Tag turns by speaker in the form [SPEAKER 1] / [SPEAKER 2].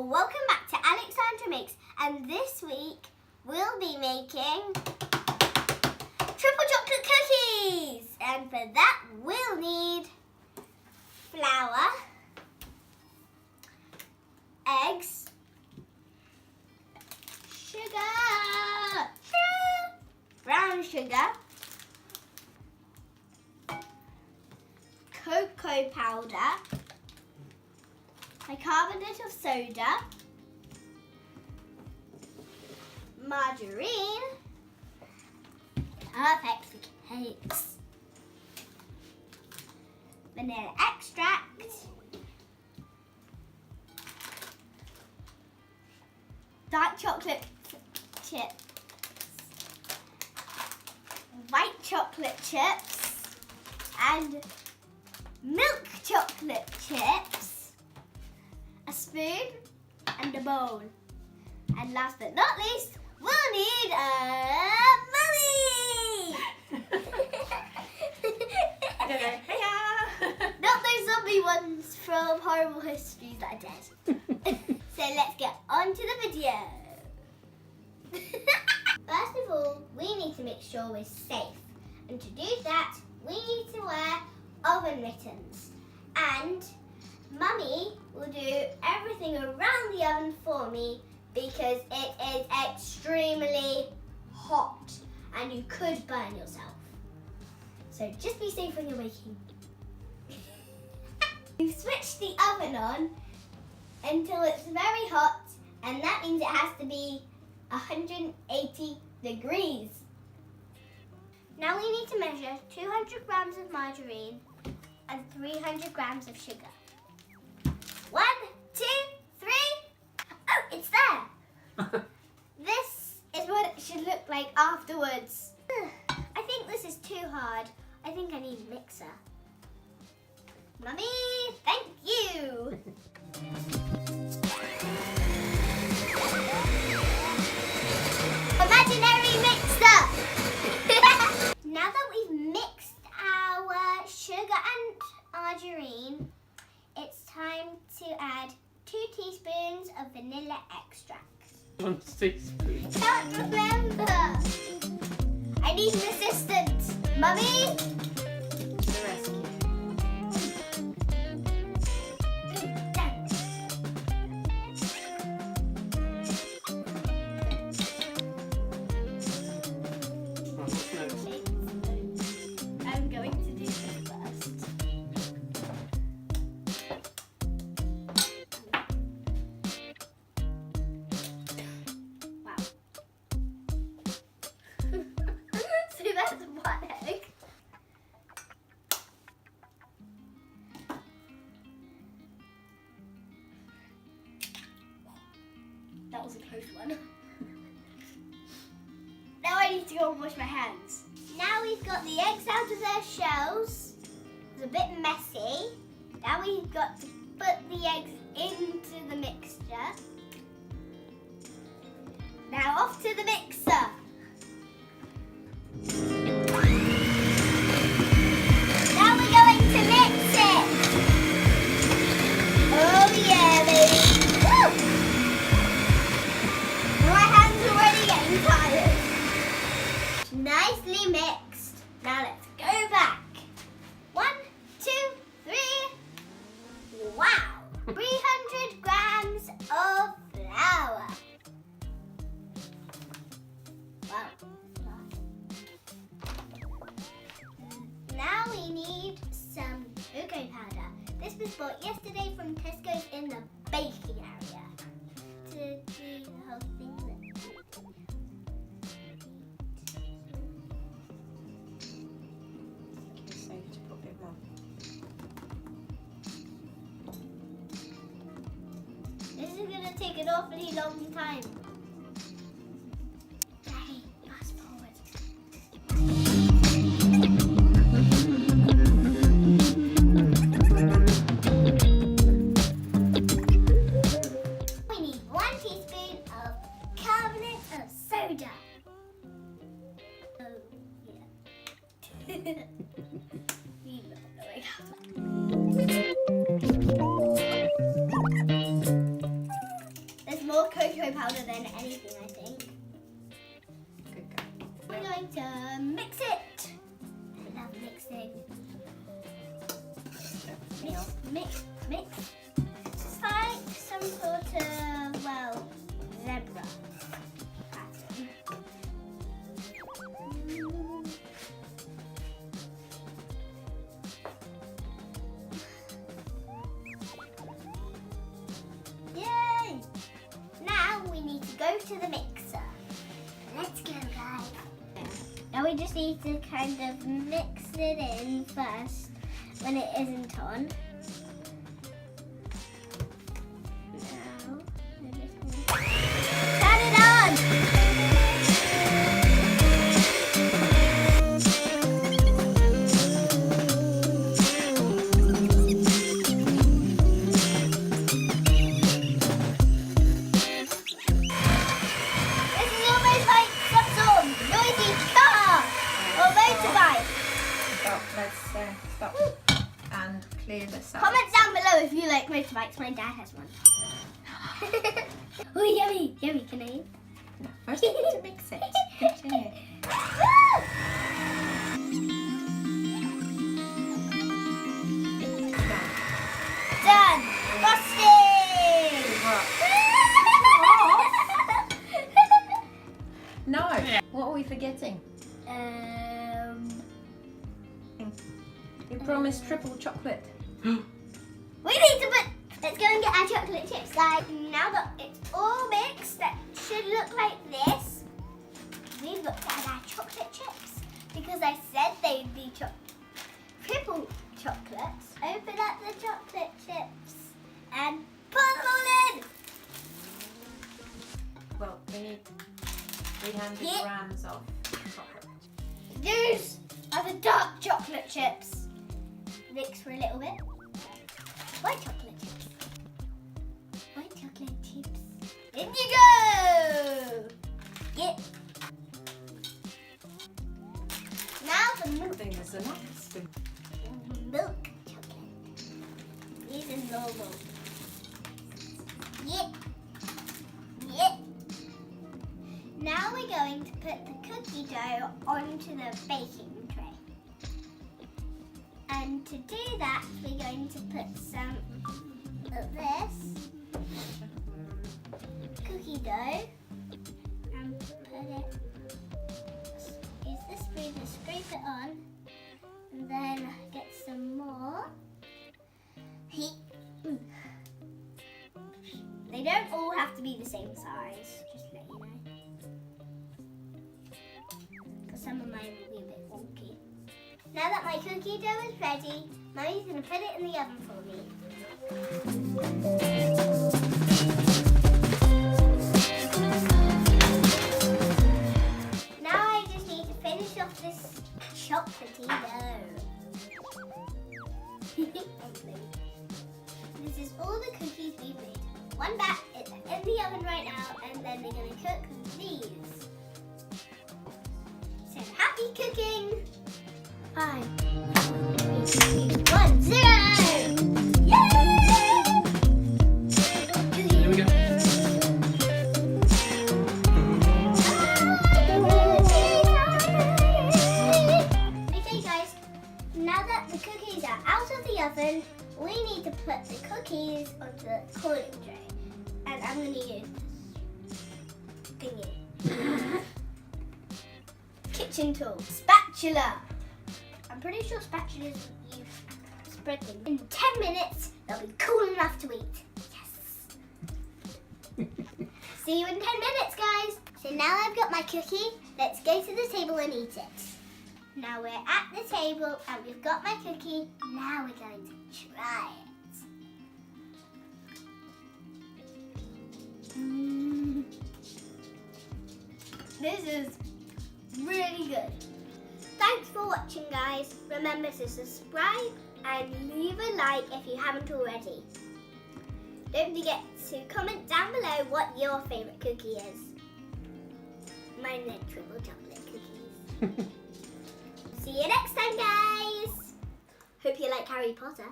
[SPEAKER 1] welcome back to Alexandra Makes, and this week we'll be making triple chocolate cookies, and for that we'll need flour, eggs, sugar, brown sugar, cocoa powder, bicarbonate of soda, margarine, perfect for cakes, vanilla extract, dark chocolate chips, white chocolate chips, and milk chocolate chips, a spoon and a bowl. And last but not least, we'll need a mummy! Not those zombie ones from Horrible Histories that are dead. So let's get on to the video. First of all, we need to make sure we're safe. And to do that, we need to wear oven mittens. And Mummy will do everything around the oven for me because it is extremely hot and you could burn yourself. So just be safe when you're baking. We've switched the oven on until it's very hot, and that means it has to be 180 degrees. Now we need to measure 200 grams of margarine and 300 grams of sugar. 1, 2, 3. Oh, it's there. This is what it should look like afterwards. I think this is too hard. I think I need a mixer. Mummy, thank you. Imaginary mixer. Now that we've mixed our sugar and margarine, it's time to add 2 teaspoons of vanilla extract.
[SPEAKER 2] 1 teaspoon.
[SPEAKER 1] Can't remember. I need an assistant. Mummy?
[SPEAKER 2] The rescue.
[SPEAKER 1] I'm going to do this first. Wow. So that's 1 egg. That was a close one. Now I need to go and wash my hands. Now we've got the eggs out of their shells. It's a bit messy. Now we've got to put the eggs into the mixture. Now off to the mixer. Now we're going to mix it. Oh yeah, baby. Woo! My hands are already getting tired. Nicely mixed. Now let's go back. 1, 2, 3. Wow. 300 grams of flour. Wow. Now we need some cocoa powder. This was bought yesterday from Tesco's in the baking area. To do the whole thing. This is going to take an awfully long time. Daddy, fast forward. We need 1 teaspoon of carbonate of soda. Oh, yeah. You know the way out. cocoa powder than anything, I think.
[SPEAKER 2] Good girl.
[SPEAKER 1] We're going to mix it. I love mixing. Mix. It's like some sort of, well, zebra pattern. Yay! Now we need to go to the mixer. Let's go, guys. Now we just need to kind of mix it in first when it isn't on. Now, we're just gonna turn it on! This is almost like some sort of noisy car or motorbike.
[SPEAKER 2] Stop. Let's stop and clear this up.
[SPEAKER 1] Comment down below if you like motorbikes. My dad has one. Oh, yummy. Yummy. Can I eat?
[SPEAKER 2] No, first we need to mix it. Continue.
[SPEAKER 1] Done. Frosting.
[SPEAKER 2] No. What are we forgetting? You promised triple chocolate.
[SPEAKER 1] We need to put. Let's go and get our chocolate chips, guys. Now that it's all mixed, that should look like this. We've looked at our chocolate chips because I said they'd be triple chocolates. Open up the chocolate chips and put them all in.
[SPEAKER 2] Well, we need 300
[SPEAKER 1] Yeah.
[SPEAKER 2] grams of chocolate.
[SPEAKER 1] These are the dark chocolate chips. Mix for a little bit. White chocolate chips. White chocolate chips. In you go! Get. Now the
[SPEAKER 2] I
[SPEAKER 1] milk
[SPEAKER 2] think there's enough.
[SPEAKER 1] chocolate. These are normal. Yep. Now we're going to put the cookie dough onto the baking tray. And to do that, we're going to put some of this cookie dough and put it, use this spoon to scrape it on, and then get some more. They don't all have to be the same size, just to let you know. Because some of mine will be a bit wonky. Now that my cookie dough is ready, Mummy's going to put it in the oven for me. Now I just need to finish off this chocolatey dough. This is all the cookies we've made. One batch is in the oven right now, and then we're going to cook these. So happy cooking! 5, 4, 3, 2, 1, 0! Yay!
[SPEAKER 2] Here we go.
[SPEAKER 1] Okay guys, now that the cookies are out of the oven, we need to put the cookies onto the cooling tray. And I'm going to use this thingy. Kitchen tool. Spatula. I'm pretty sure spatulas you spread them. In 10 minutes, they'll be cool enough to eat. Yes. See you in 10 minutes, guys. So now I've got my cookie. Let's go to the table and eat it. Now we're at the table and we've got my cookie. Now we're going to try it. This is really good. Thanks for watching, guys. Remember to subscribe and leave a like if you haven't already. Don't forget to comment down below what your favourite cookie is. Mine are triple chocolate cookies. See you next time, guys. Hope you like Harry Potter.